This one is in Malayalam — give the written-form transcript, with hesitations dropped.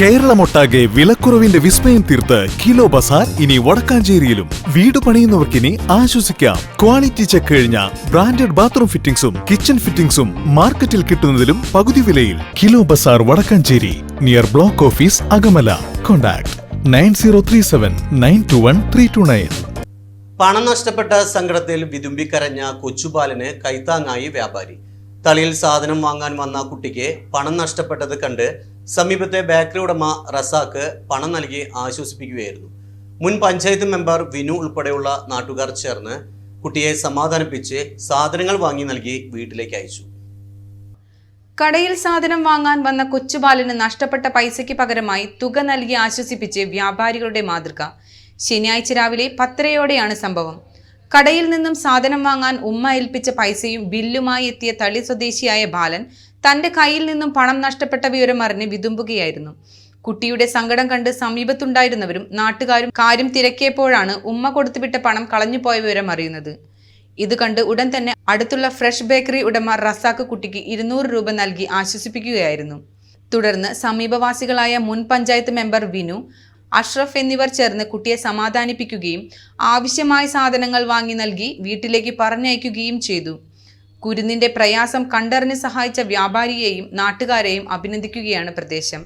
കേരളമൊട്ടാകെ വിലക്കുറവിന്റെ വിസ്മയം തീർത്ത് കിലോ ബസാർ ഇനി വടക്കാഞ്ചേരിയിലും. വീട് പണിയുന്നവർക്കിനി ആശ്വസിക്കാം. ക്വാളിറ്റി ചെക്ക് കഴിഞ്ഞ ബ്രാൻഡഡ് ബാത്റൂം ഫിറ്റിംഗ്സും കിച്ചൺ ഫിറ്റിംഗ്സും മാർക്കറ്റിൽ കിട്ടുന്നതിലും പകുതി വിലയിൽ. Kilo Bazaar Vadakkanchery, near block office Akamala. Contact 9037921329. പണം നഷ്ടപ്പെട്ട സങ്കടത്തിൽ വിതുമ്പിക്കരഞ്ഞ കൊച്ചുബാലന് കൈത്താങ്ങായി വ്യാപാരി. തളിയിൽ സാധനം വാങ്ങാൻ വന്ന കുട്ടിക്ക് പണം നഷ്ടപ്പെട്ടത് കണ്ട് സമീപത്തെ ബേക്കറി ഉടമ റസാക്ക് പണം നൽകി ആശ്വസിപ്പിക്കുകയായിരുന്നു. മുൻ പഞ്ചായത്ത് മെമ്പർ വിനു ഉൾപ്പെടെയുള്ള നാട്ടുകാർ ചേർന്ന് കുട്ടിയെ സമാധാനിപ്പിച്ച് സാധനങ്ങൾ വാങ്ങി നൽകി വീട്ടിലേക്ക് അയച്ചു. കടയിൽ സാധനം വാങ്ങാൻ വന്ന കൊച്ചുബാലന് നഷ്ടപ്പെട്ട പൈസയ്ക്ക് പകരമായി തുക നൽകി ആശ്വസിപ്പിച്ച് വ്യാപാരികളുടെ മാതൃക. ശനിയാഴ്ച രാവിലെ 10:30യോടെയാണ് സംഭവം. കടയിൽ നിന്നും സാധനം വാങ്ങാൻ ഉമ്മ ഏൽപ്പിച്ച പൈസയും ബില്ലുമായി എത്തിയ തളി സ്വദേശിയായ ബാലൻ തന്റെ കയ്യിൽ നിന്നും പണം നഷ്ടപ്പെട്ട വിവരം അറിഞ്ഞ് വിതുമ്പുകയായിരുന്നു. കുട്ടിയുടെ സങ്കടം കണ്ട് സമീപത്തുണ്ടായിരുന്നവരും നാട്ടുകാരും കാര്യം തിരക്കിയപ്പോഴാണ് ഉമ്മ കൊടുത്തുവിട്ട പണം കളഞ്ഞുപോയ വിവരം അറിയുന്നത്. ഇത് കണ്ട് ഉടൻ തന്നെ അടുത്തുള്ള ഫ്രഷ് ബേക്കറി ഉടമ റസാക്ക് കുട്ടിക്ക് 200 രൂപ നൽകി ആശ്വസിപ്പിക്കുകയായിരുന്നു. തുടർന്ന് സമീപവാസികളായ മുൻ പഞ്ചായത്ത് മെമ്പർ വിനു, അഷ്റഫ് എന്നിവർ ചേർന്ന് കുട്ടിയെ സമാധാനിപ്പിക്കുകയും ആവശ്യമായ സാധനങ്ങൾ വാങ്ങി നൽകി വീട്ടിലേക്ക് പറഞ്ഞയക്കുകയും ചെയ്തു. കുരുന്നിന്റെ പ്രയാസം കണ്ടറിഞ്ഞ് സഹായിച്ച വ്യാപാരിയെയും നാട്ടുകാരെയും അഭിനന്ദിക്കുകയാണ് പ്രദേശം.